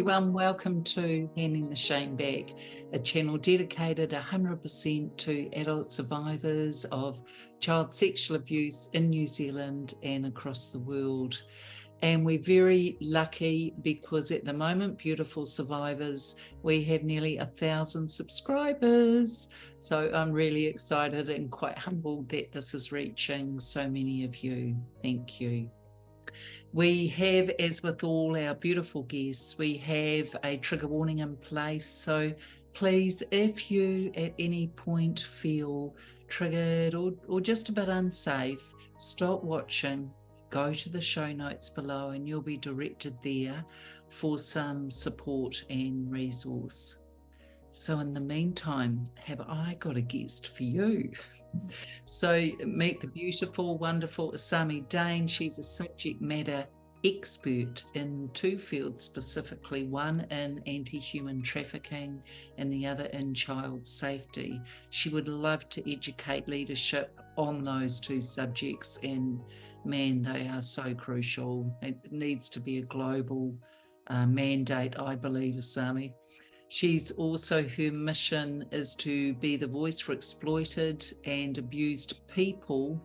everyone, welcome to Handing the Shame Back, a channel dedicated 100% to adult survivors of child sexual abuse in New Zealand and across the world. And we're very lucky because at the moment, beautiful survivors, we have nearly 1,000 subscribers. So I'm really excited and quite humbled that this is reaching so many of you. Thank you. We have, as with all our beautiful guests, we have a trigger warning in place. So please, if you at any point feel triggered or just a bit unsafe, stop watching, go to the show notes below and you'll be directed there for some support and resource. So in the meantime, have I got a guest for you? So meet the beautiful, wonderful Isami Daehn. She's a subject matter expert in two fields specifically, one in anti-human trafficking and the other in child safety. She would love to educate leadership on those two subjects, and man, they are so crucial. It needs to be a global mandate, I believe, Isami. She's also, her mission is to be the voice for exploited and abused people.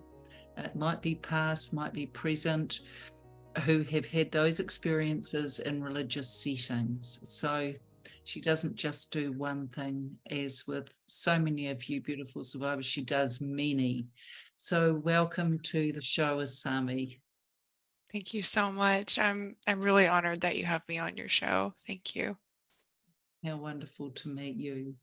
It might be past, might be present, who have had those experiences in religious settings. So she doesn't just do one thing, as with so many of you beautiful survivors, she does many. So welcome to the show, Isami. Thank you so much. I'm really honored that you have me on your show. Thank you. How wonderful to meet you.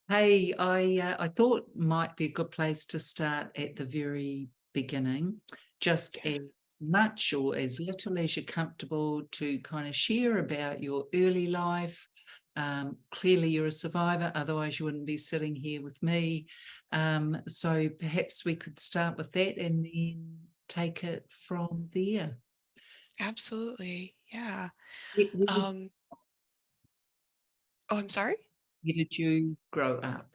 Hey, I thought might be a good place to start at the very beginning, just Yeah. as much or as little as you're comfortable to kind of share about your early life. Clearly, you're a survivor, otherwise you wouldn't be sitting here with me. So perhaps we could start with that and then take it from there. Absolutely. Yeah. Where did, Um, oh, I'm sorry? where did you grow up?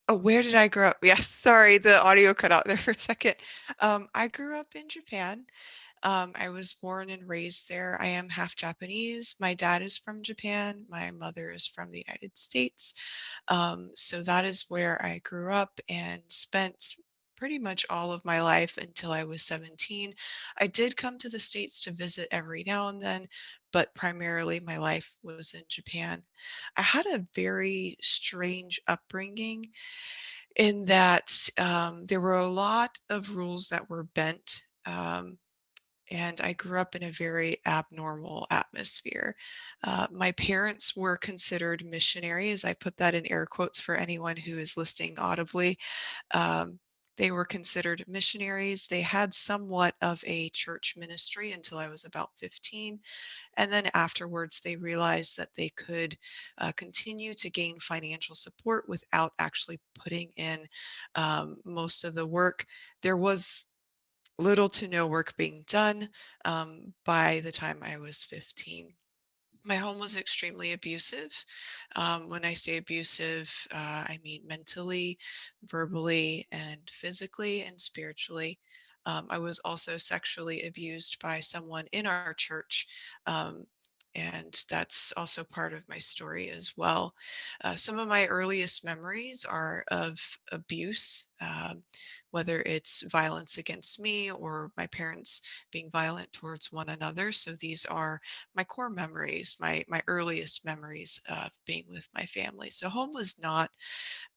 Oh, where did I grow up? Yes, sorry, the audio cut out there for a second. I grew up in Japan. I was born and raised there. I am half Japanese. My dad is from Japan. My mother is from the United States. So that is where I grew up and spent pretty much all of my life until I was 17. I did come to the States to visit every now and then, but primarily my life was in Japan. I had a very strange upbringing in that there were a lot of rules that were bent. And I grew up in a very abnormal atmosphere. My parents were considered missionaries. I put that in air quotes for anyone who is listening audibly. Um, they were considered missionaries. They had somewhat of a church ministry until I was about 15. And then afterwards, they realized that they could continue to gain financial support without actually putting in most of the work. There was little to no work being done by the time I was 15. My home was extremely abusive. When I say abusive, I mean mentally, verbally, and physically and spiritually. I was also sexually abused by someone in our church. Um, and that's also part of my story as well. Some of my earliest memories are of abuse, whether it's violence against me or my parents being violent towards one another. So these are my core memories, my earliest memories of being with my family. So home was not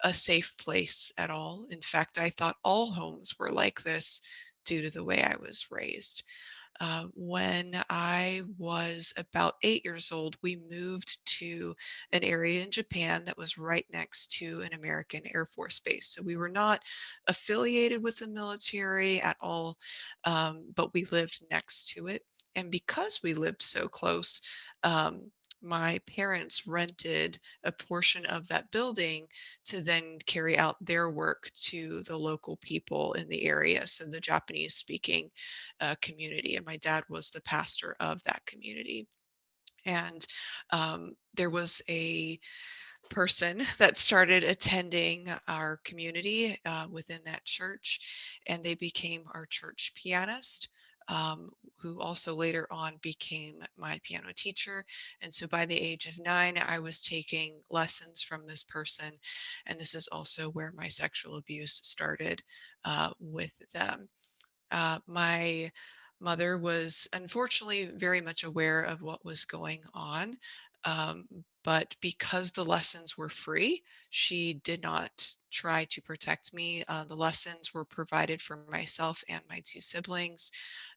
a safe place at all. In fact, I thought all homes were like this due to the way I was raised. When I was about 8 years old, we moved to an area in Japan that was right next to an American Air Force base. So we were not affiliated with the military at all, but we lived next to it. And because we lived so close, um, my parents rented a portion of that building to then carry out their work to the local people in the area. So the Japanese speaking community, and my dad was the pastor of that community. And there was a person that started attending our community within that church, and they became our church pianist. who also later on became my piano teacher. And so by the age of 9, I was taking lessons from this person. And this is also where my sexual abuse started with them. My mother was unfortunately very much aware of what was going on. Um, but because the lessons were free, she did not try to protect me. The lessons were provided for myself and my two siblings.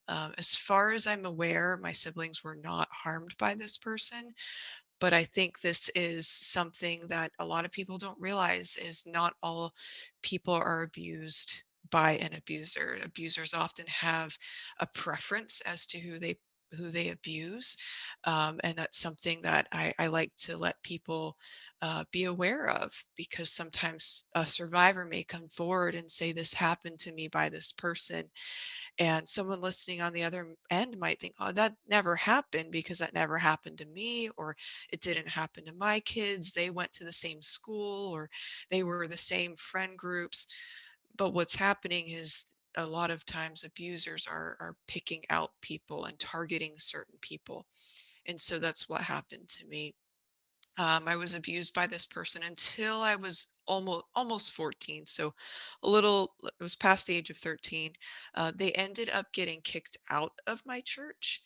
As far as I'm aware, my siblings were not harmed by this person, but I think this is something that a lot of people don't realize is not all people are abused by an abuser. Abusers often have a preference as to who they abuse, and that's something that I like to let people be aware of, because sometimes a survivor may come forward and say, "This happened to me by this person," and someone listening on the other end might think, oh, that never happened because that never happened to me, or it didn't happen to my kids. They went to the same school, or they were the same friend groups. But what's happening is a lot of times abusers are picking out people and targeting certain people. And so that's what happened to me. I was abused by this person until I was almost 14, so it was past the age of 13. They ended up getting kicked out of my church.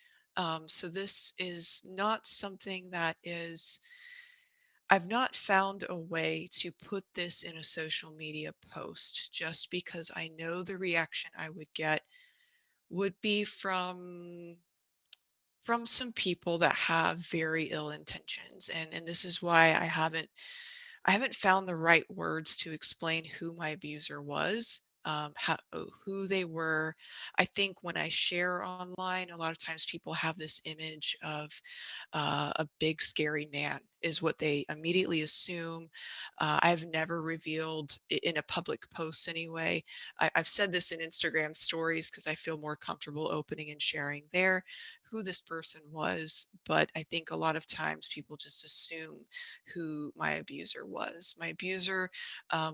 So this is not something that is. I've not found a way to put this in a social media post, just because I know the reaction I would get would be from some people that have very ill intentions, and this is why I haven't found the right words to explain who my abuser was, who they were. I think when I share online, a lot of times people have this image of a big, scary man, is what they immediately assume. I've never revealed in a public post anyway. I've said this in Instagram stories because I feel more comfortable opening and sharing there who this person was. But I think a lot of times people just assume who my abuser was. My abuser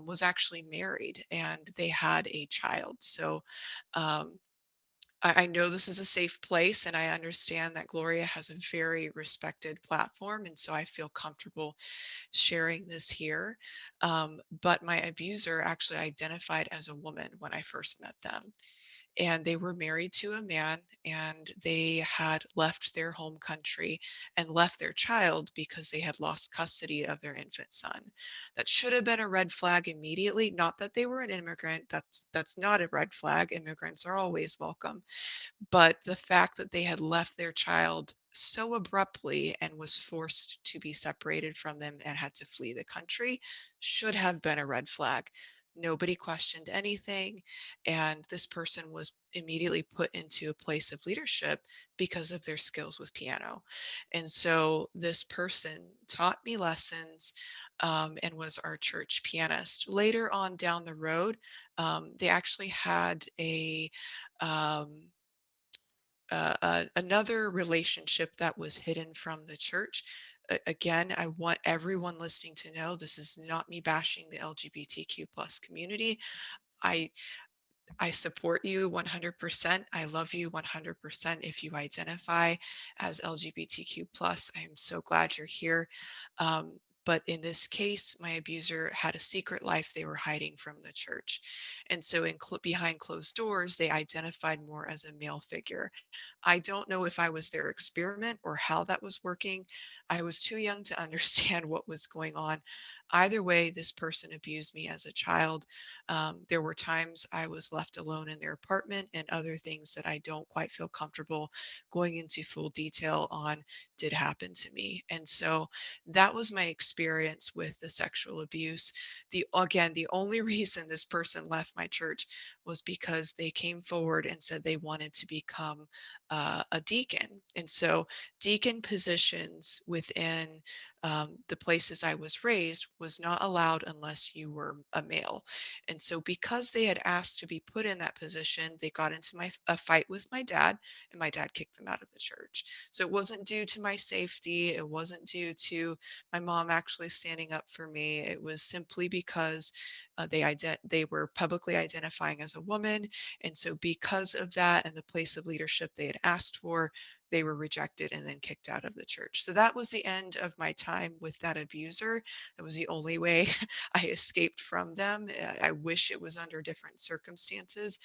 was actually married and they had a child. So um, I know this is a safe place, and I understand that Gloria has a very respected platform. And so I feel comfortable sharing this here. But my abuser actually identified as a woman when I first met them, and they were married to a man, and they had left their home country and left their child because they had lost custody of their infant son. That should have been a red flag immediately. Not that they were an immigrant. That's not a red flag. Immigrants are always welcome, but the fact that they had left their child so abruptly and was forced to be separated from them and had to flee the country should have been a red flag. Nobody questioned anything. And this person was immediately put into a place of leadership because of their skills with piano. And so this person taught me lessons, and was our church pianist. Later on down the road, they actually had um, another relationship that was hidden from the church. Again, I want everyone listening to know this is not me bashing the LGBTQ plus community. I I support you 100%. I love you 100% if you identify as LGBTQ plus. I am so glad you're here. But in this case, my abuser had a secret life they were hiding from the church. And so behind closed doors, they identified more as a male figure. I don't know if I was their experiment or how that was working. I was too young to understand what was going on. Either way, this person abused me as a child. There were times I was left alone in their apartment, and other things that I don't quite feel comfortable going into full detail on did happen to me. And so that was my experience with the sexual abuse. The only reason this person left my church was because they came forward and said they wanted to become a deacon. And so deacon positions within the places I was raised was not allowed unless you were a male. And so because they had asked to be put in that position, they got into a fight with my dad, and my dad kicked them out of the church. So it wasn't due to my safety. It wasn't due to my mom actually standing up for me. It was simply because They were publicly identifying as a woman, and so because of that and the place of leadership they had asked for, they were rejected and then kicked out of the church. So that was the end of my time with that abuser. That was the only way I escaped from them. I wish it was under different circumstances.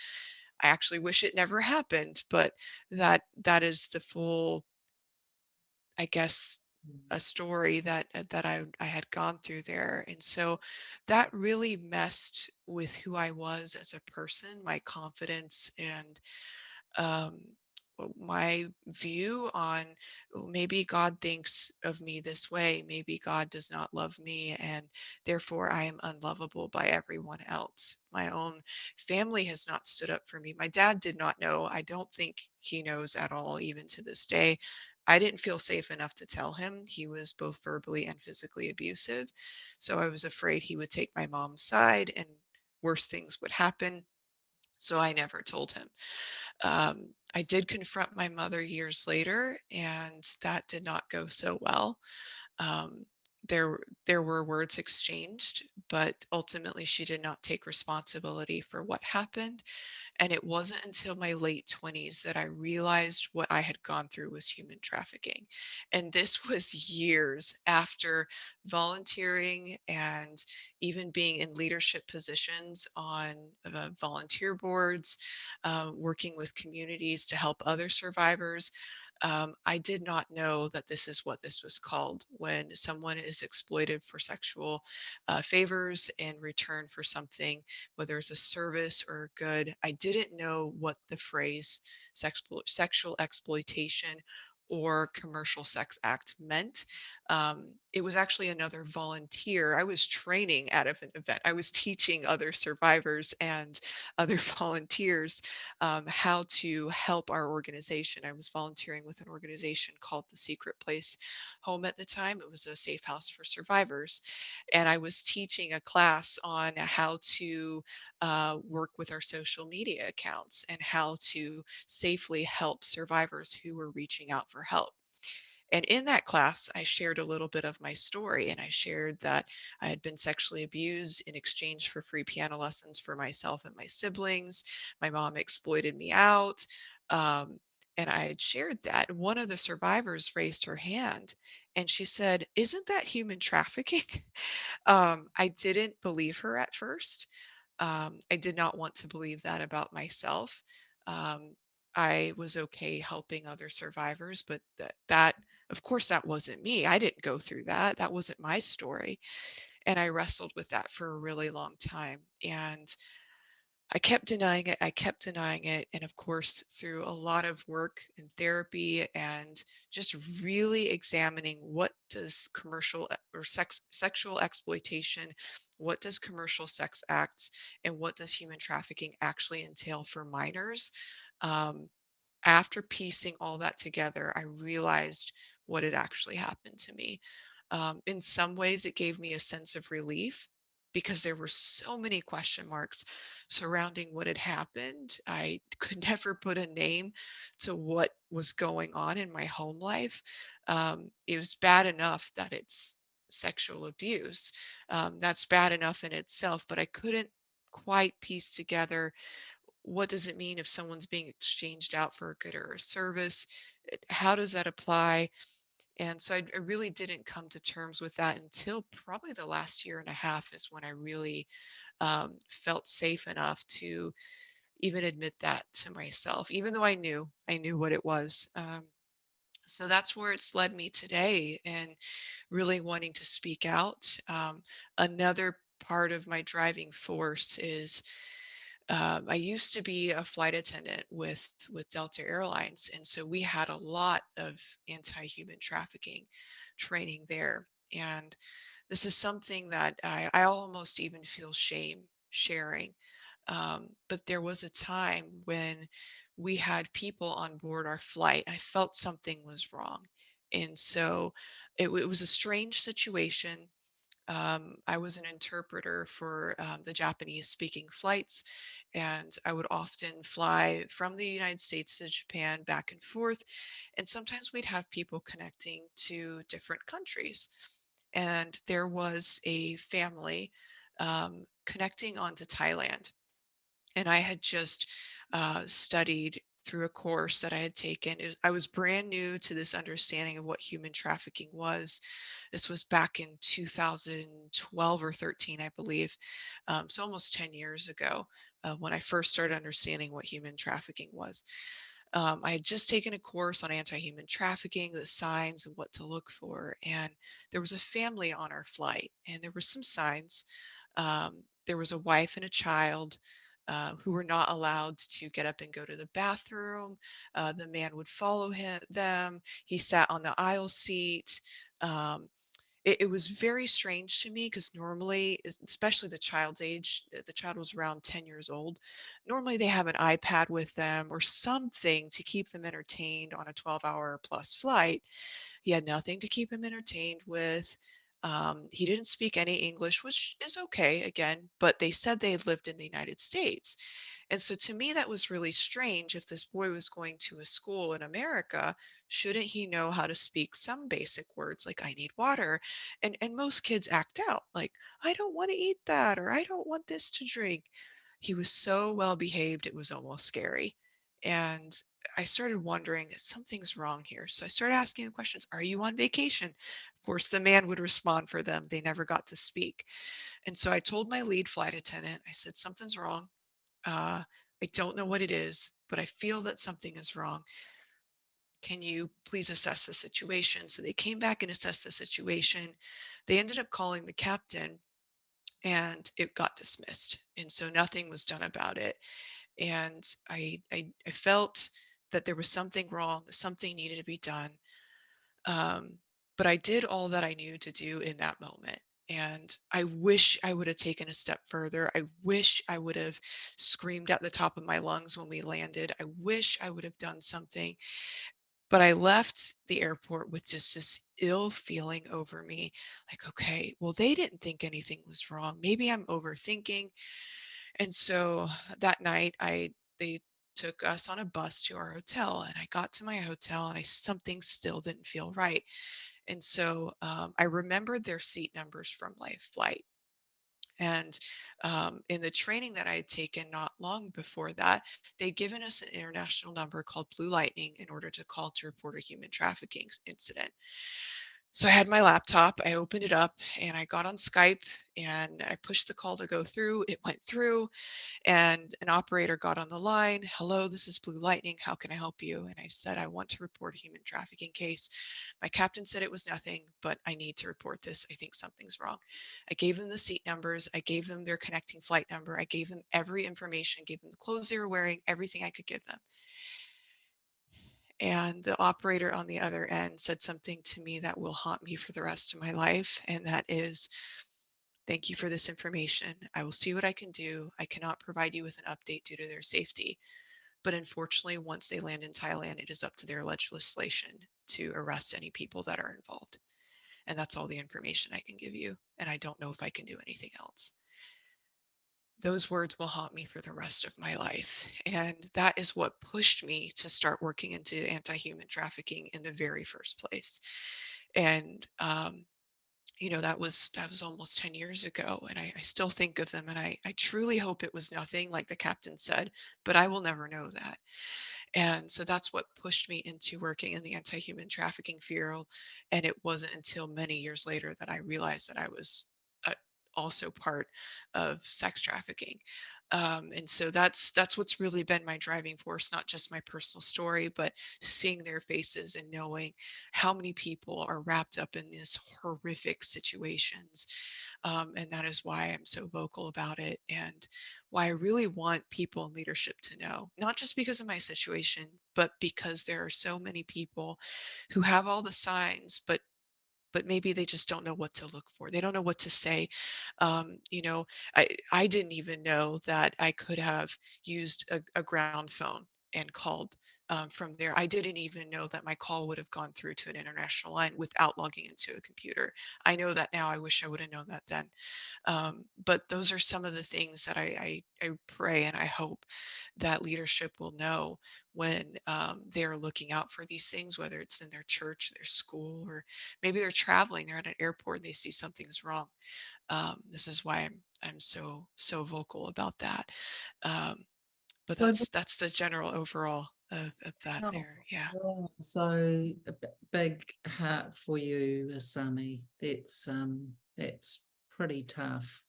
I actually wish it never happened, but that is the full, I guess, a story that I had gone through there. And so that really messed with who I was as a person, my confidence, and um, my view on, "Oh, maybe God thinks of me this way. Maybe God does not love me, and therefore I am unlovable by everyone else. My own family has not stood up for me. My dad did not know. I don't think he knows at all, even to this day. I didn't feel safe enough to tell him. He was both verbally and physically abusive. So I was afraid he would take my mom's side and worse things would happen. So I never told him. I did confront my mother years later, and that did not go so well. Um, there were words exchanged, but ultimately she did not take responsibility for what happened. And it wasn't until my late 20s that I realized what I had gone through was human trafficking. And this was years after volunteering and even being in leadership positions on volunteer boards, working with communities to help other survivors. I did not know that this is what this was called when someone is exploited for sexual favors in return for something, whether it's a service or a good. I didn't know what the phrase sexual exploitation or commercial sex act meant. It was actually another volunteer. I was training at an event. I was teaching other survivors and other volunteers how to help our organization. I was volunteering with an organization called the Secret Place Home at the time. It was a safe house for survivors. And I was teaching a class on how to work with our social media accounts and how to safely help survivors who were reaching out for help. And in that class, I shared a little bit of my story, and I shared that I had been sexually abused in exchange for free piano lessons for myself and my siblings. My mom exploited me out. Um, and I had shared that. One of the survivors raised her hand and she said, "Isn't that human trafficking?" I didn't believe her at first. I did not want to believe that about myself. Um, I was okay helping other survivors, but of course, that wasn't me. I didn't go through that. That wasn't my story. And I wrestled with that for a really long time. And I kept denying it. I kept denying it. And of course, through a lot of work and therapy and just really examining what does or sexual exploitation, what does commercial sex acts, and what does human trafficking actually entail for minors. Um, After piecing all that together, I realized what had actually happened to me. In some ways, it gave me a sense of relief because there were so many question marks surrounding what had happened. I could never put a name to what was going on in my home life. It was bad enough that it's sexual abuse. That's bad enough in itself, but I couldn't quite piece together what does it mean if someone's being exchanged out for a good or a service? How does that apply? And so I really didn't come to terms with that until probably the last year and a half is when I really felt safe enough to even admit that to myself, even though I knew what it was. So that's where it's led me today and really wanting to speak out. Another part of my driving force is I used to be a flight attendant with Delta Airlines, and so we had a lot of anti-human trafficking training there. And this is something that I almost even feel shame sharing. But there was a time when we had people on board our flight. I felt something was wrong, and so it was a strange situation. I was an interpreter for the Japanese speaking flights, and I would often fly from the United States to Japan back and forth. And sometimes we'd have people connecting to different countries. And there was a family connecting onto Thailand. And I had just studied through a course that I had taken. I was brand new to this understanding of what human trafficking was. This was back in 2012 or 13, I believe. So almost 10 years ago, when I first started understanding what human trafficking was. I had just taken a course on anti human trafficking, the signs and what to look for. And there was a family on our flight, and there were some signs. There was a wife and a child. Who were not allowed to get up and go to the bathroom. The man would follow them. He sat on the aisle seat. Um, it was very strange to me because normally, especially the child's age, the child was around 10 years old. Normally, they have an iPad with them or something to keep them entertained on a 12-hour plus flight. He had nothing to keep him entertained with. He didn't speak any English, which is okay, again, but they said they had lived in the United States. And so to me, that was really strange. If this boy was going to a school in America, shouldn't he know how to speak some basic words like I need water? And most kids act out like, I don't want to eat that, or I don't want this to drink. He was so well behaved, it was almost scary. And I started wondering, something's wrong here. So I started asking him questions. Are you on vacation? Of course, the man would respond for them. They never got to speak. And so I told my lead flight attendant, I said, something's wrong. I don't know what it is, but I feel that something is wrong. Can you please assess the situation? So they came back and assessed the situation. They ended up calling the captain and it got dismissed. And so nothing was done about it. And I felt that there was something wrong, that something needed to be done. Um, but I did all that I knew to do in that moment. And I wish I would have taken a step further. I wish I would have screamed at the top of my lungs when we landed. I wish I would have done something. But I left the airport with just this ill feeling over me. Like, okay, well, they didn't think anything was wrong. Maybe I'm overthinking. And so that night, they took us on a bus to our hotel, and I got to my hotel, and I something still didn't feel right. And so I remembered their seat numbers from my flight. And in the training that I had taken not long before that, they'd given us an international number called Blue Lightning in order to call to report a human trafficking incident. So I had my laptop, I opened it up, and I got on Skype, and I pushed the call to go through. It went through, and an operator got on the line. Hello, this is Blue Lightning. How can I help you? And I said, I want to report a human trafficking case. My captain said it was nothing, but I need to report this. I think something's wrong. I gave them the seat numbers. I gave them their connecting flight number. I gave them every information, gave them the clothes they were wearing, everything I could give them. And the operator on the other end said something to me that will haunt me for the rest of my life. And that is, thank you for this information. I will see what I can do. I cannot provide you with an update due to their safety. But unfortunately, once they land in Thailand, it is up to their legislation to arrest any people that are involved. And that's all the information I can give you. And I don't know if I can do anything else. Those words will haunt me for the rest of my life. And that is what pushed me to start working into anti human trafficking in the very first place. And that was almost 10 years ago, and I still think of them, and I truly hope it was nothing like the captain said, but I will never know that. And so that's what pushed me into working in the anti-human trafficking field. And it wasn't until many years later that I realized that I was uh, also part of sex trafficking. And so that's what's really been my driving force, not just my personal story, but seeing their faces and knowing how many people are wrapped up in these horrific situations. And that is why I'm so vocal about it, and why I really want people in leadership to know, not just because of my situation, but because there are so many people who have all the signs, but maybe they just don't know what to look for. They don't know what to say. I didn't even know that I could have used a ground phone and called from there. I didn't even know that my call would have gone through to an international line without logging into a computer. I know that now. I wish I would have known that then. But those are some of the things that I pray and I hope that leadership will know when they're looking out for these things, whether it's in their church, their school, or maybe they're traveling, they're at an airport and they see something's wrong. This is why I'm so vocal about that. Um, but So, that's the general overall of that wow, there. Yeah. wow. So a big heart for you, Asami. That's pretty tough.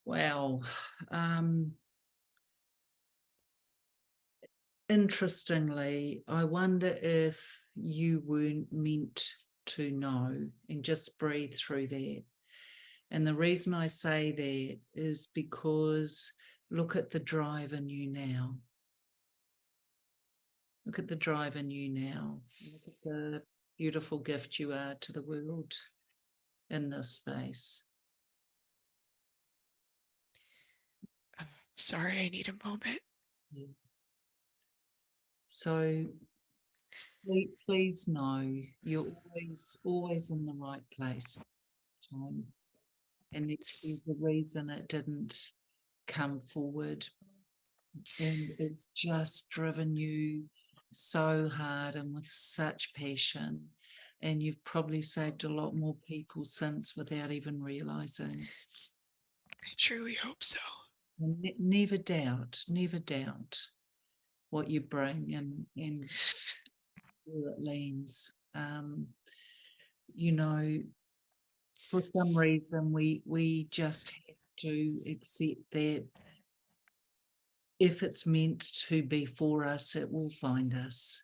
Wow. Um, Interestingly, I wonder if you weren't meant to know, and just breathe through that. And the reason I say that is because look at the drive in you now. Look at the drive in you now. Look at the beautiful gift you are to the world in this space. Sorry, I need a moment. Yeah. So please know you're always in the right place. Time. And there's a reason it didn't come forward. And it's just driven you so hard and with such passion. And you've probably saved a lot more people since without even realizing. I truly hope so. And never doubt what you bring and where it leans. You know, for some reason, we just have to accept that if it's meant to be for us, it will find us.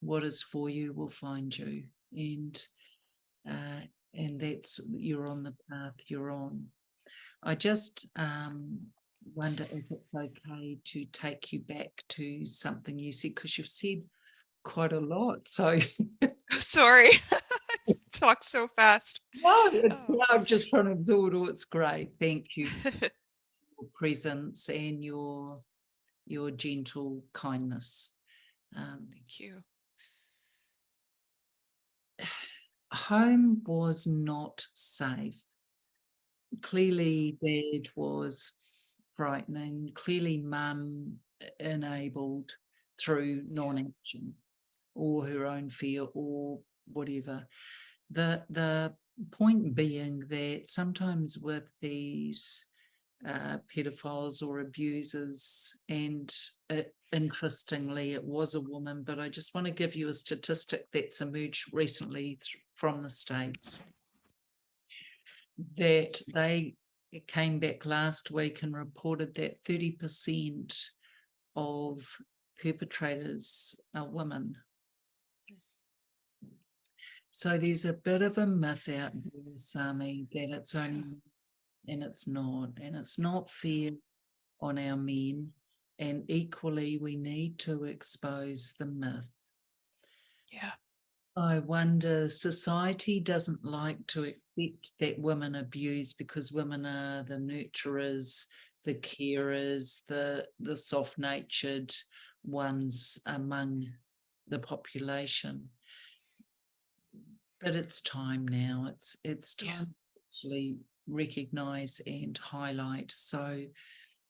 What is for you will find you, uh, and that's you're on the path you're on. I just wonder if it's okay to take you back to something you said, because you've said quite a lot. So Sorry. Talk so fast. no, it's Oh. I'm just trying to absorb it all. It's great. Thank you for your presence and your gentle kindness. Thank you. Home was not safe. Clearly, Dad was frightening. Clearly, Mum enabled through non-action or her own fear or whatever. The point being that sometimes with these pedophiles or abusers, and interestingly, it was a woman, but I just want to give you a statistic that's emerged recently from the States, that they came back last week and reported that 30% of perpetrators are women. So there's a bit of a myth out there, Sami, that it's only, and it's not. And it's not fair on our men. And equally, we need to expose the myth. Yeah. I wonder, society doesn't like to accept that women abuse because women are the nurturers, the carers, the soft-natured ones among the population. But it's time now. It's Yeah. time to actually recognise and highlight. So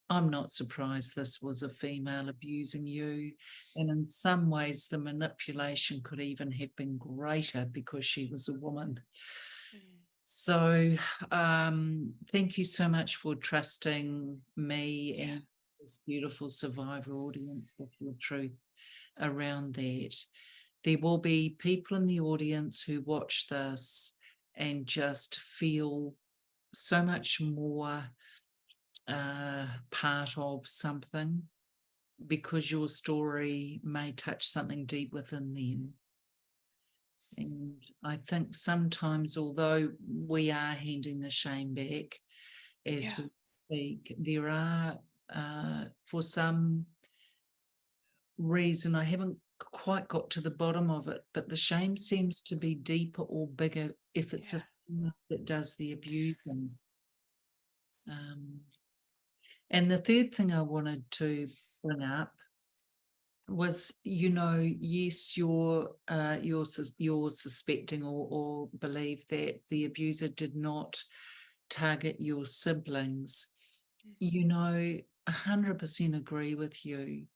I'm not surprised this was a female abusing you. And in some ways, the manipulation could even have been greater because she was a woman. Mm. So thank you so much for trusting me Yeah. and this beautiful survivor audience with your truth around that. There will be people in the audience who watch this and just feel so much more part of something, because your story may touch something deep within them. And I think sometimes, although we are handing the shame back as Yeah. we speak, there are, for some reason, I haven't quite got to the bottom of it, but the shame seems to be deeper or bigger if it's a Yeah. female that does the abusing. And the third thing I wanted to bring up was, yes, you're suspecting or believe that the abuser did not target your siblings. Mm. 100% agree with you.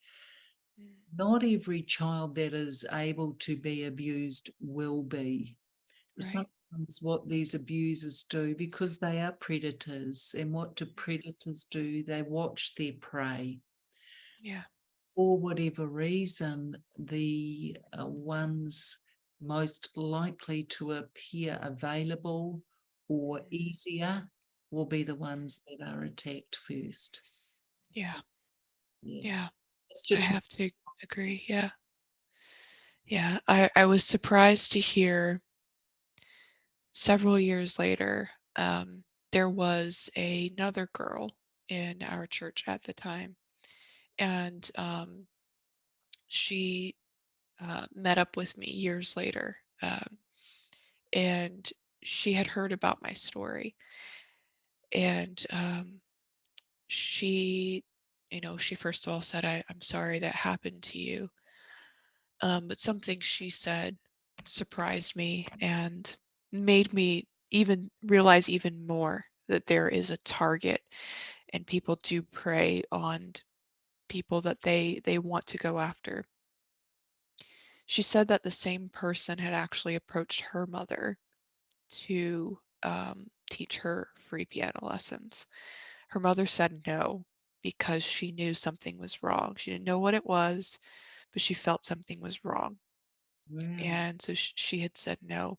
Mm. Not every child that is able to be abused will be. Right. what these abusers do, because they are predators. And what do predators do? They watch their prey. Yeah. For whatever reason, the ones most likely to appear available or Mhm. easier will be the ones that are attacked first. Yeah. So, yeah, Yeah. it's I just have to agree. Yeah. Yeah. I was surprised to hear several years later, there was another girl in our church at the time, and she met up with me years later, and she had heard about my story, and she, she first of all said, I'm sorry that happened to you. But something she said surprised me and made me even realize even more that there is a target and people do prey on people that they want to go after. She said that the same person had actually approached her mother to teach her free piano lessons. Her mother said no because she knew something was wrong. She didn't know what it was, but she felt something was wrong. wow. And so she had said no.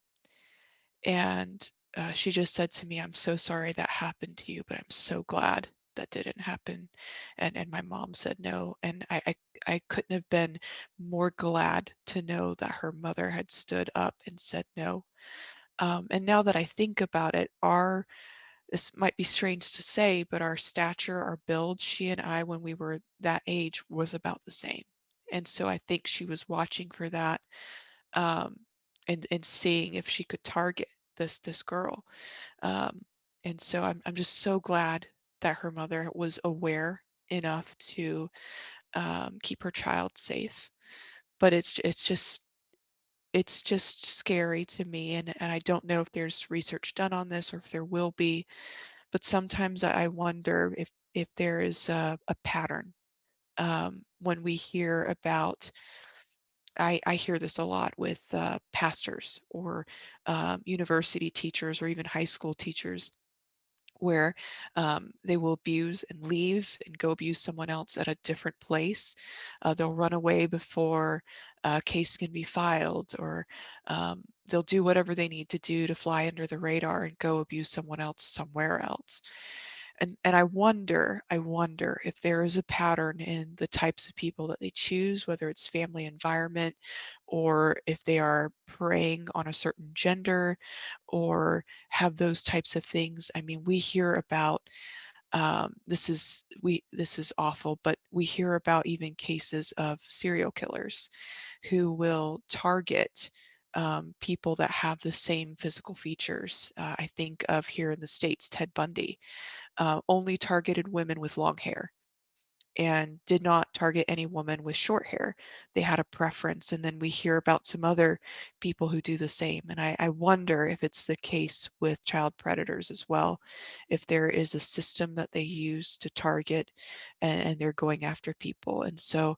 And she just said to me, I'm so sorry that happened to you, but I'm so glad that didn't happen. And my mom said no. And I couldn't have been more glad to know that her mother had stood up and said no. And now that I think about it, this might be strange to say, but our stature, our build, she and I, when we were that age, was about the same. And so I think she was watching for that, um, and seeing if she could target this girl. Um, and so I'm just so glad that her mother was aware enough to keep her child safe. But it's just scary to me, and I don't know if there's research done on this or if there will be. But sometimes I wonder if there is a pattern, when we hear about. I hear this a lot with pastors or university teachers or even high school teachers, where they will abuse and leave and go abuse someone else at a different place. They'll run away before a case can be filed, or they'll do whatever they need to do to fly under the radar and go abuse someone else somewhere else. And I wonder if there is a pattern in the types of people that they choose, whether it's family environment, or if they are preying on a certain gender, or have those types of things. I mean, we hear about, this is awful, but we hear about even cases of serial killers who will target people that have the same physical features. I think of here in the States, Ted Bundy only targeted women with long hair and did not target any woman with short hair. They had a preference. And then we hear about some other people who do the same. And I wonder if it's the case with child predators as well, if there is a system that they use to target, and they're going after people. And so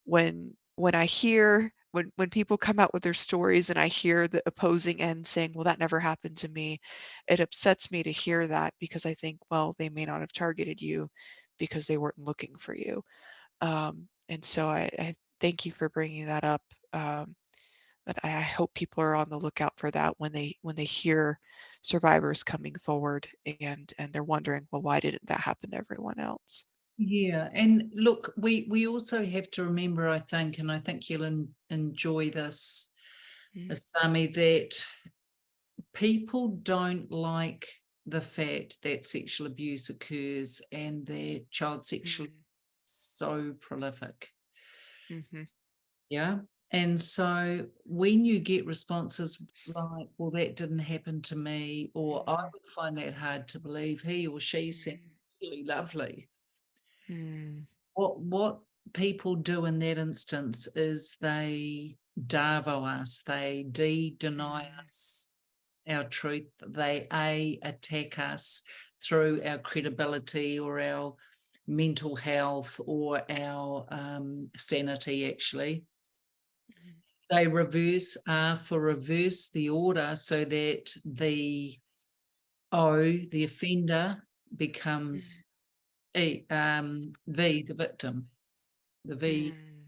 when I hear when people come out with their stories and I hear the opposing end saying, well, that never happened to me, it upsets me to hear that, because I think, well, they may not have targeted you because they weren't looking for you. And so I thank you for bringing that up. But I hope people are on the lookout for that when they hear survivors coming forward, and they're wondering, well, why didn't that happen to everyone else? Yeah, and look, we also have to remember, I think, and I think you'll enjoy this, Mm, Asami, that people don't like the fact that sexual abuse occurs and that child sexual mm, so prolific. mhm, Yeah. And so when you get responses like, well, that didn't happen to me, or I mm, would find that hard to believe, he or she seemed mm, really lovely. mm, What people do in that instance is they darvo us, they deny mm, us our truth. They attack us through our credibility or our mental health or our sanity, actually. mm, they reverse the order so that the the offender, becomes the victim. The V, Mm,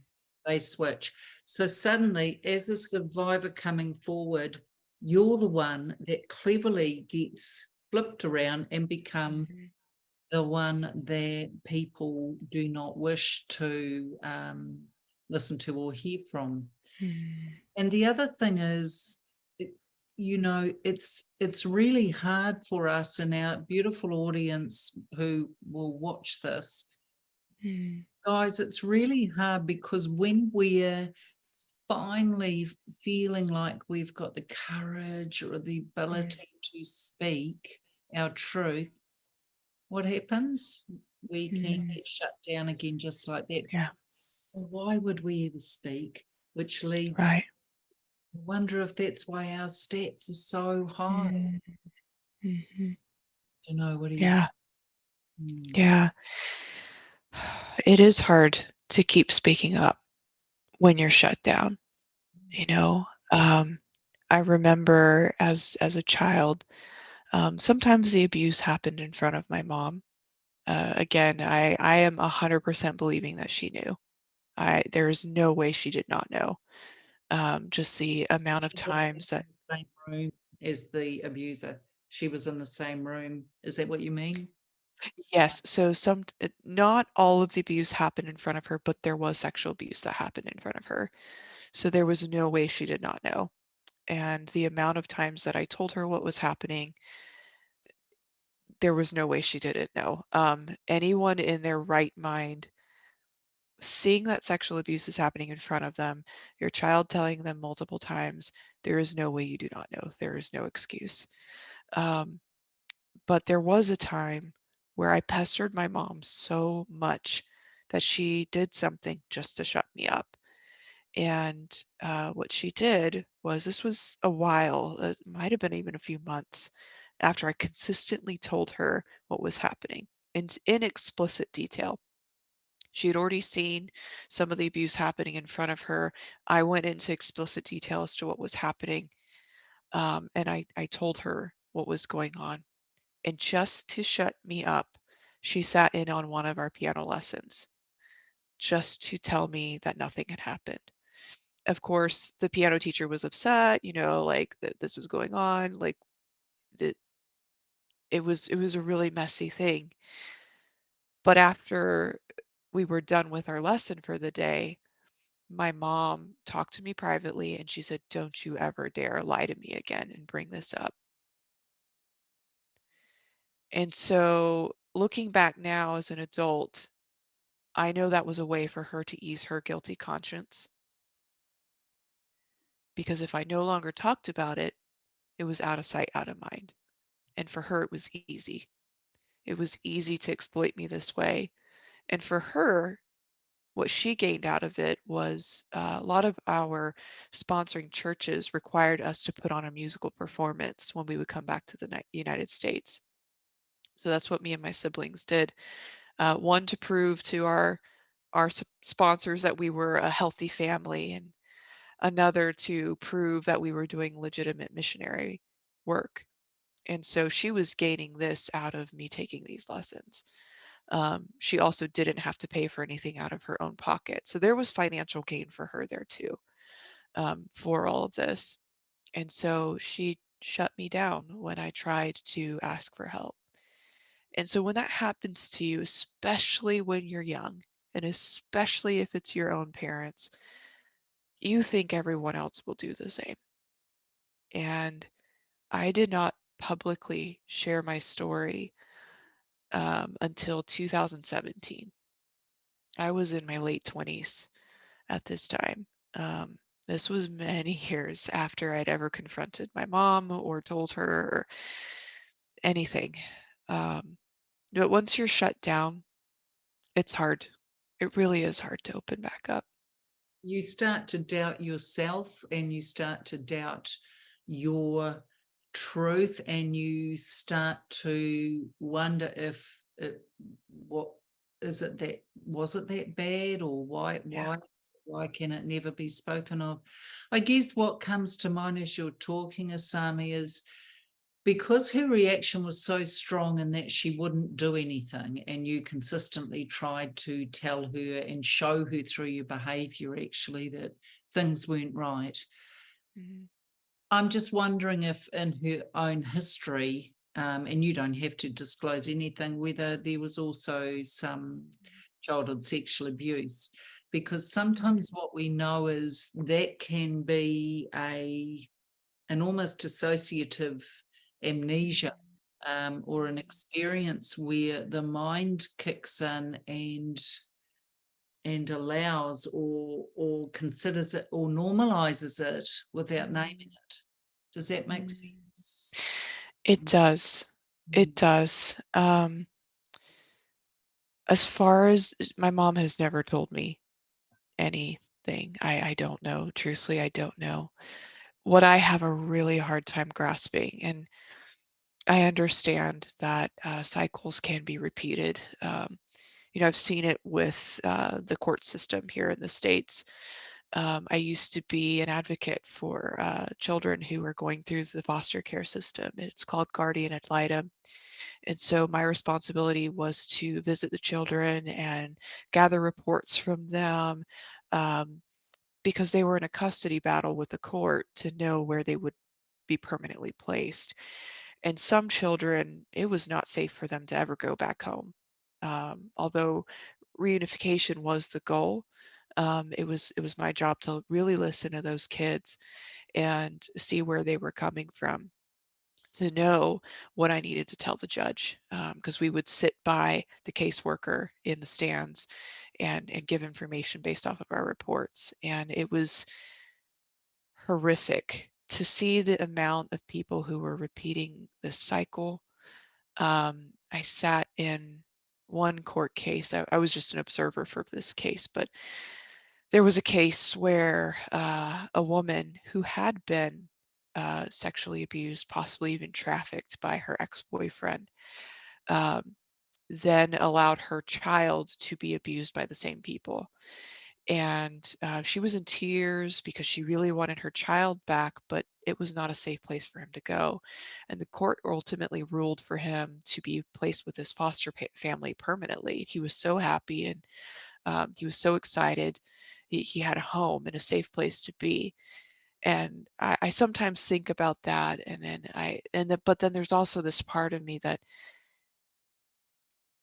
they switch. So suddenly, as a survivor coming forward, you're the one that cleverly gets flipped around and become mhm, the one that people do not wish to listen to or hear from. mm, And the other thing is, it- it's really hard for us and our beautiful audience who will watch this. mm, Guys, it's really hard because when we're finally feeling like we've got the courage or the mm, ability to speak our truth, what happens? We can mm. get shut down again just like that. Yeah, So why would we ever speak? Which leads, right. I wonder if that's why our stats are so high. Mm, mhm. Don't know. What do you think? Yeah, Hmm. yeah. It is hard to keep speaking up when you're shut down, you know? I remember as a child, sometimes the abuse happened in front of my mom. Again, I am 100% believing that she knew. There is no way she did not know. Just the amount of Was it in times that the same room as the abuser? She was in the same room. Is that what you mean? yes, so not all of the abuse happened in front of her, but there was sexual abuse that happened in front of her. So there was no way she did not know. And the amount of times that I told her what was happening, there was no way she didn't know. Anyone in their right mind seeing that sexual abuse is happening in front of them, your child telling them multiple times, there is no way you do not know. There is no excuse. Um, but there was a time where I pestered my mom so much that she did something just to shut me up. And what she did was, this was a while, it might have been even a few months after I consistently told her what was happening in explicit detail. She had already seen some of the abuse happening in front of her. I went into explicit detail as to what was happening, and I told her what was going on. And just to shut me up, she sat in on one of our piano lessons just to tell me that nothing had happened. Of course, the piano teacher was upset, like that this was going on, like that it was a really messy thing. But after we were done with our lesson for the day, my mom talked to me privately and she said, "Don't you ever dare lie to me again and bring this up." And so, looking back now as an adult, I know that was a way for her to ease her guilty conscience, because if I no longer talked about it, it was out of sight, out of mind. And for her, it was easy. It was easy to exploit me this way. And for her, what she gained out of it was a lot of our sponsoring churches required us to put on a musical performance when we would come back to the United States. So that's what me and my siblings did. One, to prove to our sponsors that we were a healthy family, and another to prove that we were doing legitimate missionary work. And so she was gaining this out of me taking these lessons. She also didn't have to pay for anything out of her own pocket. So there was financial gain for her there too, for all of this. And so she shut me down when I tried to ask for help. And so when that happens to you, especially when you're young, and especially if it's your own parents, you think everyone else will do the same. And I did not publicly share my story until 2017. I was in my late 20s at this time. Um, this was many years after I'd ever confronted my mom or told her or anything. Um, but once you're shut down, it's hard. It really is hard to open back up. You start to doubt yourself and you start to doubt your truth, and you start to wonder if what was it that bad, or Yeah. why can it never be spoken of? I guess what comes to mind as you're talking, Asami, is because her reaction was so strong in that she wouldn't do anything, and you consistently tried to tell her and show her through your behavior actually that things weren't right. Mhm. I'm just wondering if in her own history, and you don't have to disclose anything, whether there was also some childhood sexual abuse, because sometimes what we know is that can be an almost dissociative amnesia, or an experience where the mind kicks in and allows or considers it or normalizes it without naming Mm. it. Does that make Mm. sense? It does. Mm. It does. As far as my mom has never told me anything. I don't know. Truthfully, I don't know. What I have a really hard time grasping, and I understand that cycles can be repeated. I've seen it with the court system here in the States. I used to be an advocate for children who are going through the foster care system. It's called guardian ad litem. And so my responsibility was to visit the children and gather reports from them, um, because they were in a custody battle with the court to know where they would be permanently placed. And some children, it was not safe for them to ever go back home. Although reunification was the goal, it was my job to really listen to those kids and see where they were coming from, to know what I needed to tell the judge, because we would sit by the caseworker in the stands and give information based off of our reports. And it was horrific to see the amount of people who were repeating this cycle. I sat in one court case. I was just an observer for this case, but there was a case where a woman who had been sexually abused, possibly even trafficked by her ex-boyfriend, um, then allowed her child to be abused by the same people. And she was in tears because she really wanted her child back, but it was not a safe place for him to go. And the court ultimately ruled for him to be placed with his foster family permanently. He was so happy, and he was so excited. He had a home and a safe place to be. And I sometimes think about that, and but then there's also this part of me that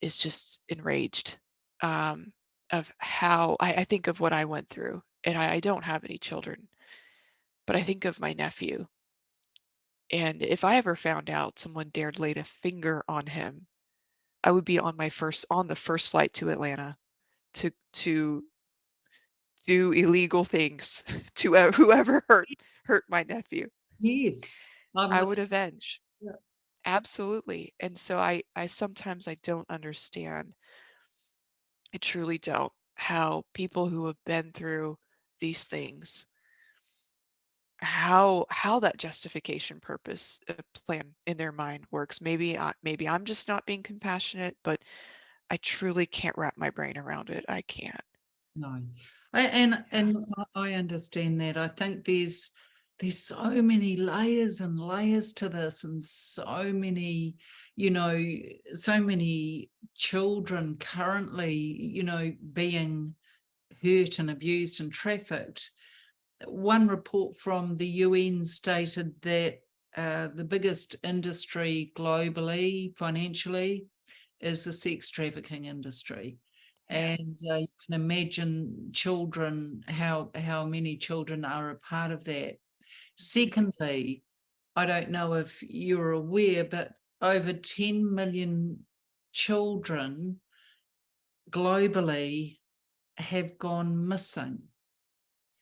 is just enraged, um, of how I think of what I went through, and I don't have any children, but I think of my nephew. And if I ever found out someone dared laid a finger on him, I would be on the first flight to Atlanta to do illegal things to whoever hurt my nephew. Yes, I'm I with would avenge. you. Absolutely. And so I sometimes I don't understand. I truly don't, how people who have been through these things, how that justification purpose plan in their mind works. Maybe I'm just not being compassionate, but I truly can't wrap my brain around it. I can't. No, and Yeah. I understand that. I think there's so many layers and layers to this, and so many, you know, so many children currently, being hurt and abused and trafficked. One report from the UN stated that the biggest industry globally, financially, is the sex trafficking industry. Yeah. And you can imagine children, how many children are a part of that. Secondly, I don't know if you're aware, but over 10 million children globally have gone missing.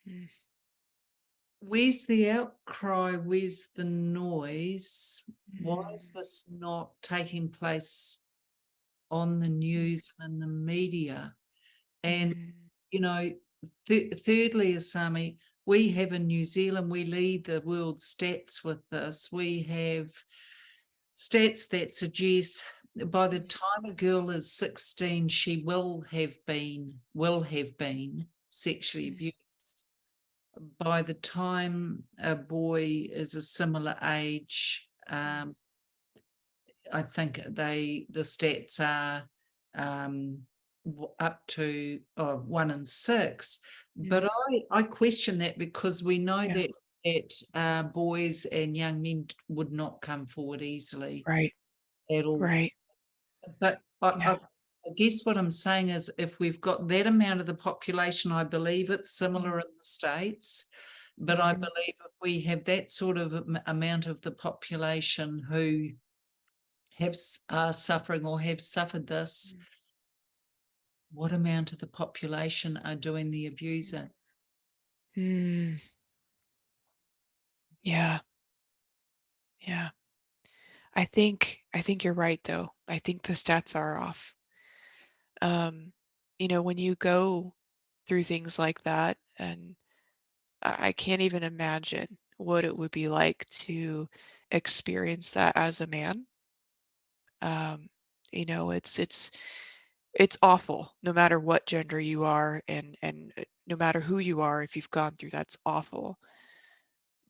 Mm, Where's the outcry? Where's the noise? Why is mm, this not taking place on the news and in the media? And, mm, you know, thirdly, Asami, we have in New Zealand, we lead the world stats with this. We have stats that suggest by the time a girl is 16, she will have been sexually abused. By the time a boy is a similar age, I think the stats are up to 1 in 6. But Mm. I question that because we know Yeah. that boys and young men would not come forward easily Right. at all. Right. But Yeah. I guess what I'm saying is if we've got that amount of the population, I believe it's Mm. similar in the States. But I Mhm. believe if we have that sort of amount of the population who are suffering or have suffered this, Mm. what amount of the population are doing the abusing? Mm. Yeah. Yeah. I think you're right though. I think the stats are off. Um, when you go through things like that, and I can't even imagine what it would be like to experience that as a man. Um, it's awful no matter what gender you are, and no matter who you are, if you've gone through that's awful.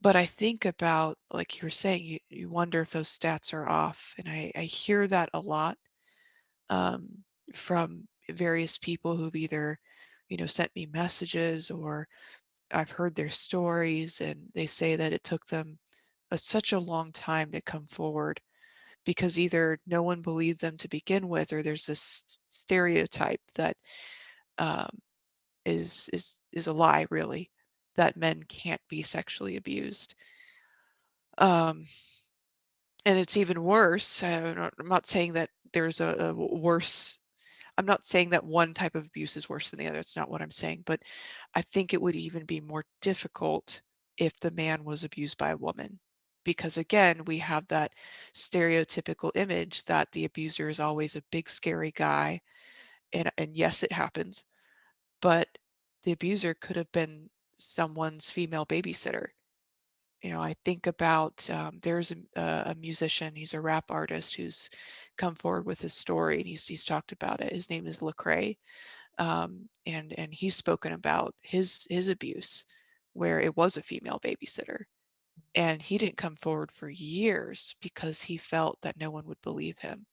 But I think about, like you were saying, you wonder if those stats are off, and I hear that a lot, um, from various people who've either, sent me messages, or I've heard their stories, and they say that it took them such a long time to come forward because either no one believed them to begin with, or there's this stereotype that, um, is a lie, really, that men can't be sexually abused. Um, and it's even worse. I'm not saying that there's a worse. I'm not saying that one type of abuse is worse than the other. That's not what I'm saying. But I think it would even be more difficult if the man was abused by a woman. Because again, we have that stereotypical image that the abuser is always a big, scary guy. And yes, it happens. But the abuser could have been someone's female babysitter. I think about, there's a musician, he's a rap artist who's come forward with his story, and he's talked about it. His name is Lecrae, and he's spoken about his abuse, where it was a female babysitter, and he didn't come forward for years because he felt that no one would believe him.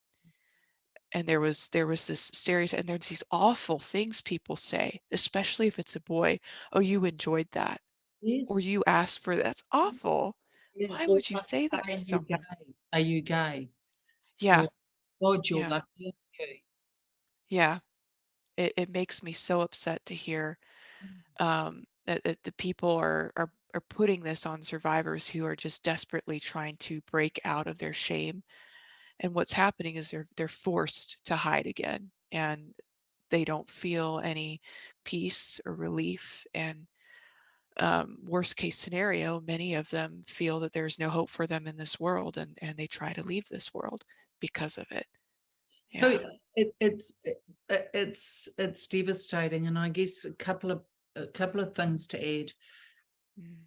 And there was this stereotype, and there's these awful things people say, especially if it's a boy. Oh, you enjoyed that, or Yes. you asked for that. That's awful. Yeah. Why Or would you say that are to you someone? gay? Are you gay? Yeah, Or God, you're yeah, lucky. Okay. yeah. It makes me so upset to hear, that the people are putting this on survivors who are just desperately trying to break out of their shame. And what's happening is they're forced to hide again, and they don't feel any peace or relief. And, worst case scenario, many of them feel that there's no hope for them in this world, and they try to leave this world because of it. So Yeah. it's devastating, and I guess a couple of things to add. Mm.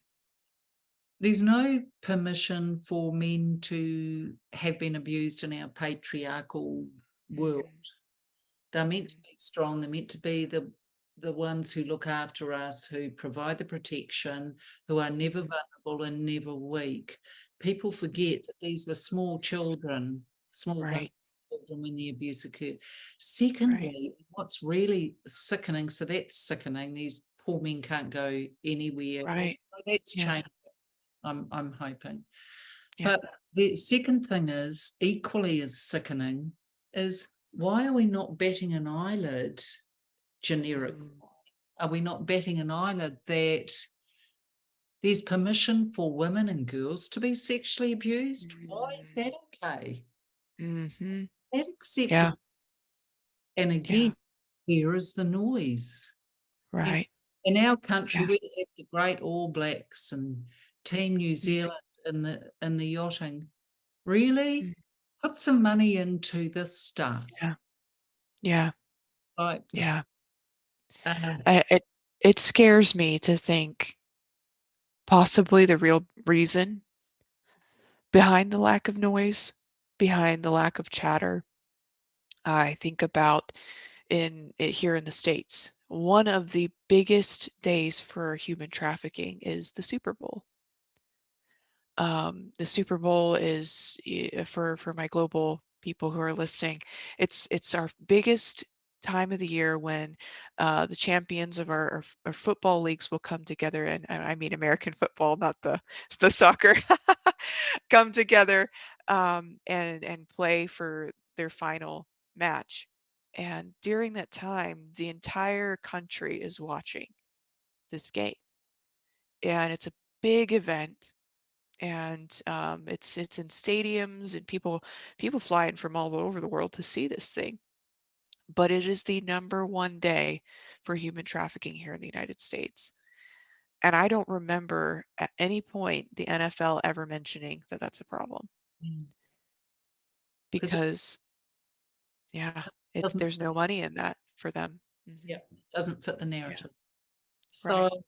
There's no permission for men to have been abused in our patriarchal world. Mhm. They're meant to Mhm. be strong. They're meant to be the ones who look after us, who provide the protection, who are never Mhm. vulnerable and never weak. People Mhm. forget that these were small children, small Right. vulnerable children when the abuse occurred. Right. Secondly, what's really sickening, so that's sickening, these poor men can't go anywhere. Although Right. that's Yeah. changed, I'm hoping. Yeah. But the second thing is equally as sickening is why are we not batting an eyelid generic? Mm. Are we not batting an eyelid that there's permission for women and girls to be sexually abused? Why is Mm. that okay? Mhm. That acceptable? Yeah. And Yeah. again, here is the noise. You know, Right. in our country, Yeah. we have the great All Blacks and Team New Mm. Zealand in the yachting. Really? Mm. Put some money into this stuff. Yeah. Yeah. Like, Yeah. uh, It scares me to think possibly the real reason behind the lack of noise, behind the lack of chatter. I think about here in the States, one of the biggest days for human trafficking is the Super Bowl. The Super Bowl is for my global people who are listening. It's our biggest time of the year when the champions of our football leagues will come together, and I mean American football, not the soccer, come together and play for their final match. And during that time, the entire country is watching this game, and it's a big event, and it's in stadiums, and people fly in from all over the world to see this thing. But it is the number one day for human trafficking here in the United States. And I don't remember at any point the NFL ever mentioning that that's a problem, Because it because yeah, it's doesn't, there's no money in that for them. yeah, Hmm. doesn't fit the Yeah, narrative. So,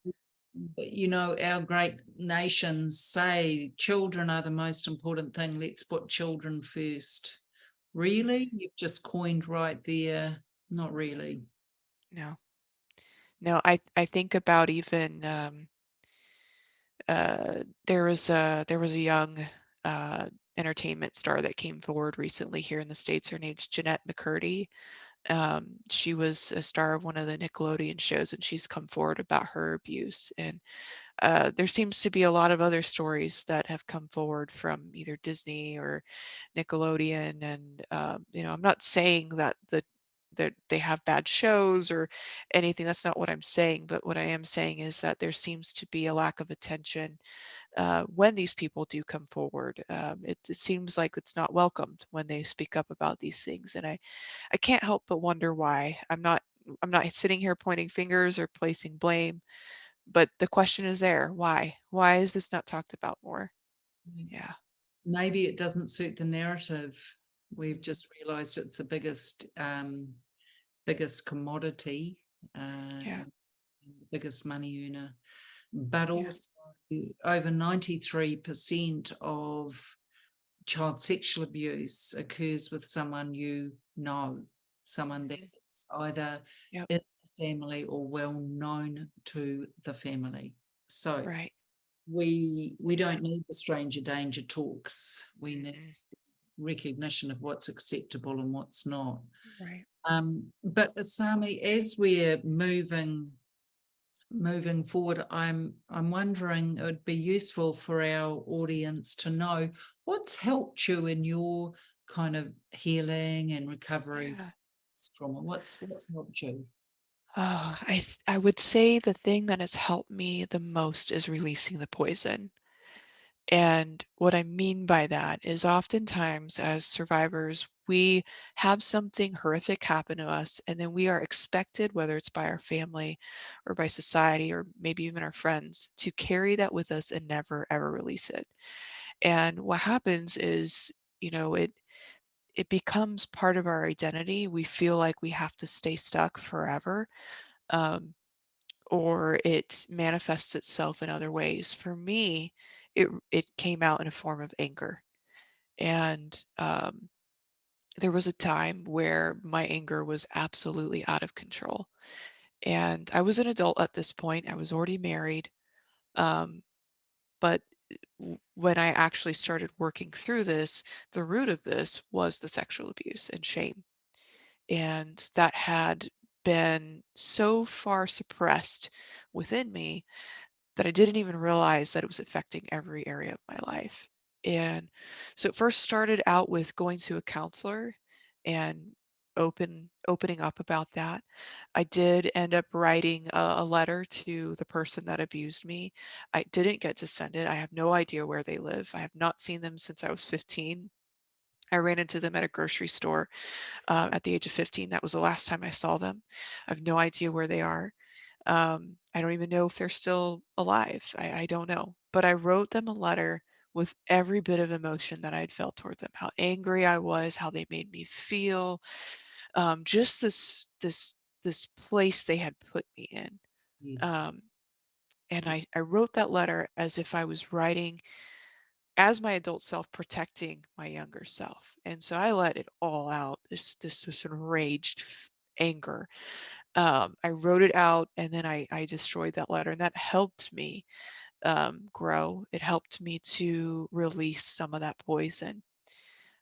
right. our great nations say children are the most important thing. Let's put children first. Really? Hmm. You've just coined right there. Not really. No, no, I think about even there was a young entertainment star that came forward recently here in the States. Her name's Jeanette McCurdy. She was a star of one of the Nickelodeon shows, and she's come forward about her abuse. And there seems to be a lot of other stories that have come forward from either Disney or Nickelodeon. And I'm not saying that they have bad shows or anything. That's not what I'm saying. But what I am saying is that there seems to be a lack of attention when these people do come forward. It seems like it's not welcomed when they speak up about these things, and I can't help but wonder why. I'm not sitting here pointing fingers or placing blame, but the question is there. Why? Why is this not talked about more? Yeah. Maybe it doesn't suit the narrative. We've Mhm. just realized it's the biggest commodity, Yeah. the biggest money earner, but Yeah. also over 93% of child sexual abuse occurs with someone someone Mhm. that's either Yep. in the family or well known to the family. So Right. we don't need the stranger danger talks. We need Mm-mm. recognition of what's acceptable and what's not. Right. But Asami, as we're moving forward, I'm wondering it would be useful for our audience to know what's helped you in your kind of healing and recovery Yeah. trauma. What's helped you? I would say the thing that has helped me the most is releasing the poison. And what I mean by that is oftentimes as survivors, we have something horrific happen to us, and then we are expected, whether it's by our family or by society or maybe even our friends, to carry that with us and never ever release it. And what happens is, it becomes part of our identity. We feel like we have to stay stuck forever. Um, or it manifests itself in other ways. For me, it came out in a form of anger, and there was a time where my anger was absolutely out of control. And I was an adult at this point. I was already married, um, but when I actually started working through this, the root of this was the sexual abuse and shame, and that had been so far suppressed within me that I didn't even realize that it was affecting every area of my life. And so it first started out with going to a counselor and opening up about that. I did end up writing a letter to the person that abused me. I didn't get to send it. I have no idea where they live. I have not seen them since I was 15. I ran into them at a grocery store at the age of 15. That was the last time I saw them. I have no idea where they are. I don't even know if they're still alive. I don't know. But I wrote them a letter with every bit of emotion that I'd felt toward them, how angry I was, how they made me feel, just this place they had put me in. Yes. Um, and I wrote that letter as if I was writing as my adult self protecting my younger self. And so I let it all out. This enraged anger. I wrote it out and then I destroyed that letter, and that helped me grow. It helped me to release some of that poison.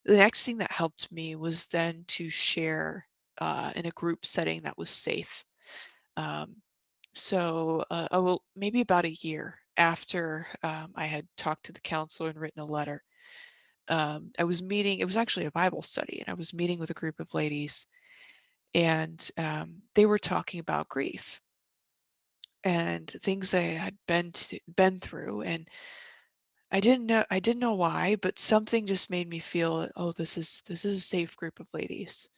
The next thing that helped me was then to share in a group setting that was safe. Um, well, maybe about a year after I had talked to the counselor and written a letter, I was meeting, it was actually a Bible study, and I was meeting with a group of ladies, and they were talking about grief and things I had been through, and I didn't know why, but something just made me feel, oh, this is a safe group of ladies.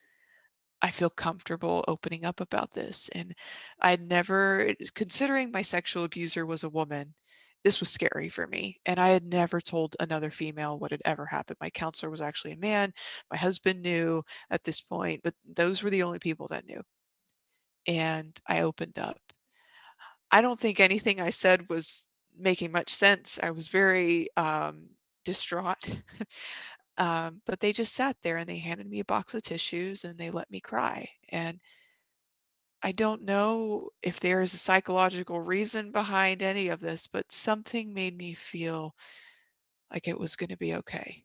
I feel comfortable opening up about this. And I'd never, considering my sexual abuser was a woman, this was scary for me. And I had never told another female what had ever happened. My counselor was actually a man. My husband knew at this point, but those were the only people that knew. And I opened up. I don't think anything I said was making much sense. I was very distraught. But they just sat there and they handed me a box of tissues and they let me cry. And I don't know if there is a psychological reason behind any of this, but something made me feel like it was going to be okay.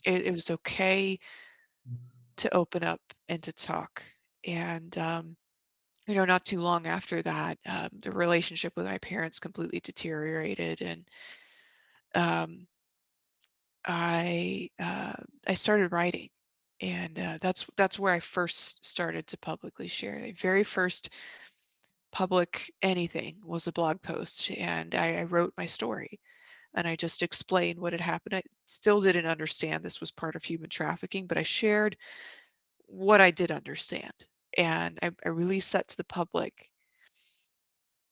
It was okay to open up and to talk. And, not too long after that, the relationship with my parents completely deteriorated. And um, I started writing. And that's where I first started to publicly share. The very first public anything was a blog post, and I wrote my story and I just explained what had happened. I still didn't understand this was part of human trafficking, but I shared what I did understand, and I released that to the public.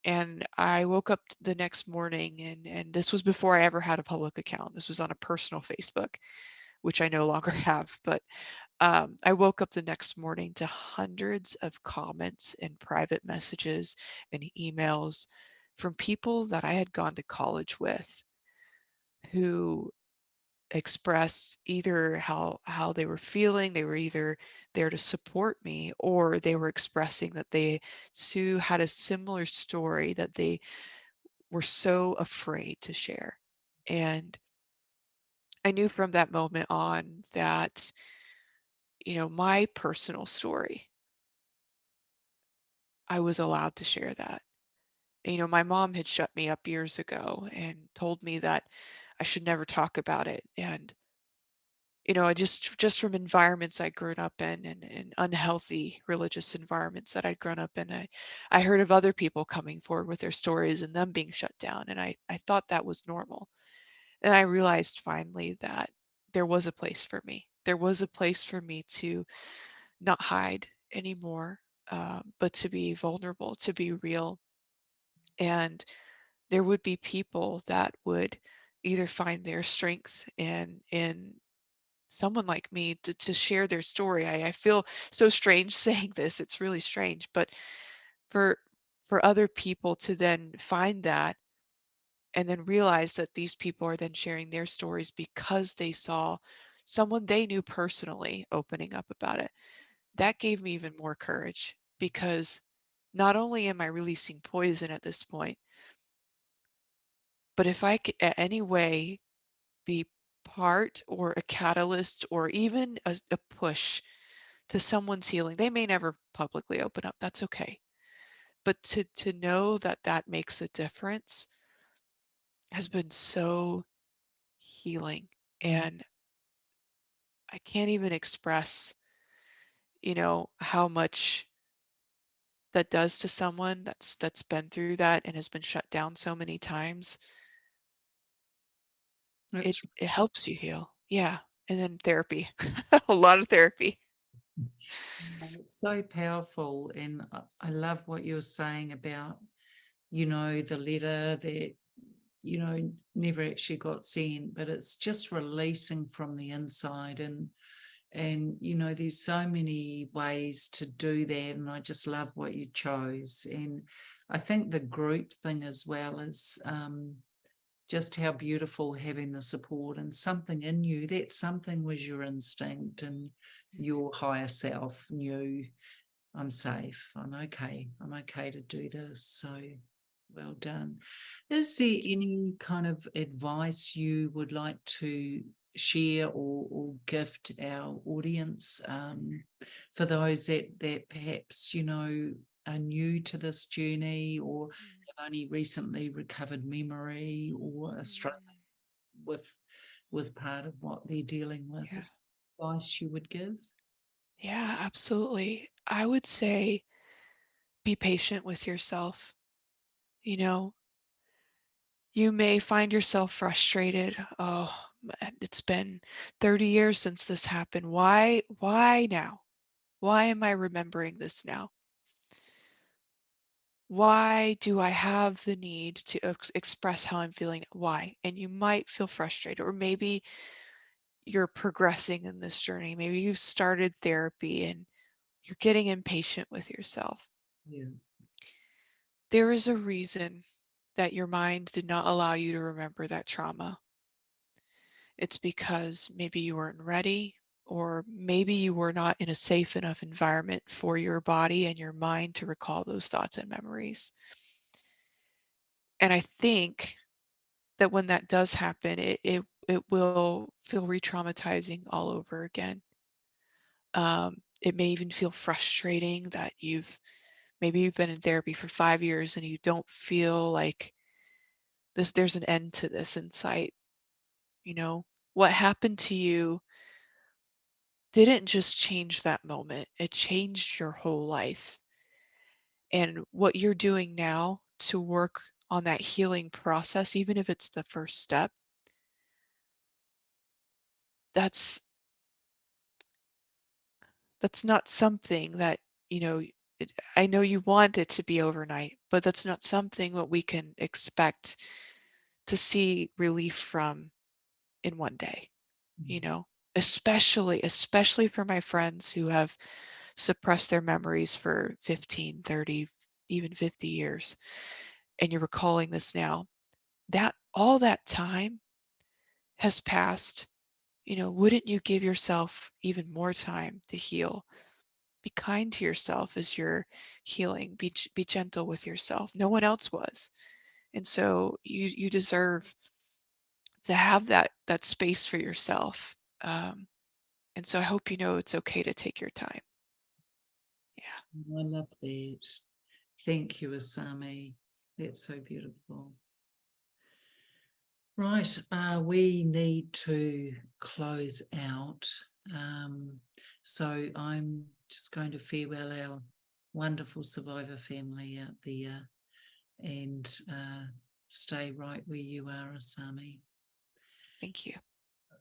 And I woke up the next morning, and this was before I ever had a public account. This was on a personal Facebook, which I no longer have. But I woke up the next morning to hundreds of comments and private messages and emails from people that I had gone to college with, who expressed either how they were feeling. They were either there to support me, or they were expressing that they too had a similar story that they were so afraid to share. And I knew from that moment on that, my personal story, I was allowed to share that. My mom had shut me up years ago and told me that I should never talk about it. And, I just from environments I'd grown up in, and unhealthy religious environments that I'd grown up in, I heard of other people coming forward with their stories and them being shut down. And I thought that was normal. And I realized finally that there was a place for me. There was a place for me to not hide anymore, but to be vulnerable, to be real. And there would be people that would either find their strength in someone like me to share their story. I feel so strange saying this. It's really strange, but for for other people to then find that and then realize that these people are then sharing their stories because they saw someone they knew personally opening up about it. That gave me even more courage, because not only am I releasing poison at this point, but if I could a any way be part or a catalyst or even a push to someone's healing, they may never publicly open up, that's okay. But to know that that makes a difference has been so healing. And I can't even express, how much that does to someone that's been through that and has been shut down so many times. It That's it helps you heal. Yeah. And then therapy. A lot of therapy. It's so powerful. And I love what you're saying about, the letter that, never actually got sent, but it's just releasing from the inside. And there's so many ways to do that, and I just love what you chose. And I think the group thing as well is just how beautiful having the support and something in you, that something was your instinct and your higher self knew, I'm safe, I'm okay to do this. So well done. Is there any kind of advice you would like to share or gift our audience, for those that perhaps, are new to this journey or have only recently recovered memory or are struggling with part of what they're dealing with? Yeah. Is there advice you would give? Yeah, absolutely. I would say be patient with yourself. You know, you may find yourself frustrated. Oh, man, it's been 30 years since this happened. Why now? Why am I remembering this now? Why do I have the need to express how I'm feeling? Why? And you might feel frustrated, or maybe you're progressing in this journey. Maybe you've started therapy and you're getting impatient with yourself. Yeah. There is a reason that your mind did not allow you to remember that trauma. It's because maybe you weren't ready, or maybe you were not in a safe enough environment for your body and your mind to recall those thoughts and memories. And I think that when that does happen, it will feel re-traumatizing all over again. It may even feel frustrating that maybe you've been in therapy for 5 years and you don't feel like there's an end to this in sight. You know, what happened to you didn't just change that moment, it changed your whole life. And what you're doing now to work on that healing process, even if it's the first step, that's that's not something that, you know, I know you want it to be overnight, but that's not something that we can expect to see relief from in one day, you know, especially for my friends who have suppressed their memories for 15, 30, even 50 years, and you're recalling this now. That all that time has passed. You know, wouldn't you give yourself even more time to heal? Be kind to yourself as you're healing. Be gentle with yourself. No one else was. And so you deserve to have that space for yourself. And so I hope you know it's okay to take your time. Yeah. I love that. Thank you, Asami. That's so beautiful. Right, we need to close out. Um, so I'm just going to farewell our wonderful survivor family out there and stay right where you are, Asami. Thank you.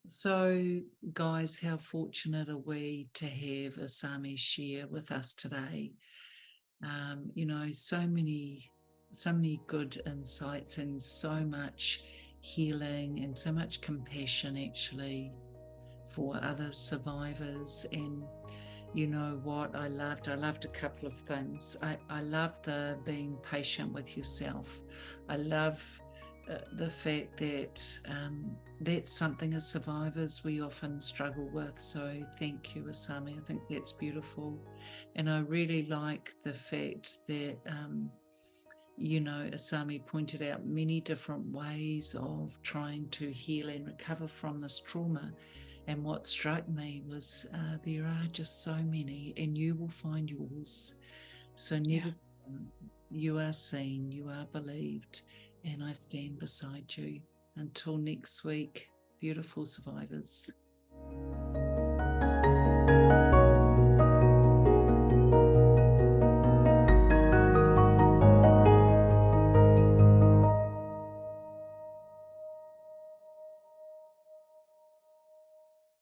So, guys, how fortunate are we to have Asami share with us today? So many good insights and so much healing and so much compassion actually for other survivors. And you know what I loved a couple of things. I love the being patient with yourself. I love the fact that that's something as survivors we often struggle with. So thank you, Asami. I think that's beautiful. And I really like the fact that Asami pointed out many different ways of trying to heal and recover from this trauma. And what struck me was there are just so many, and you will find yours. So Yeah. never, you are seen, you are believed, and I stand beside you. Until next week, beautiful survivors.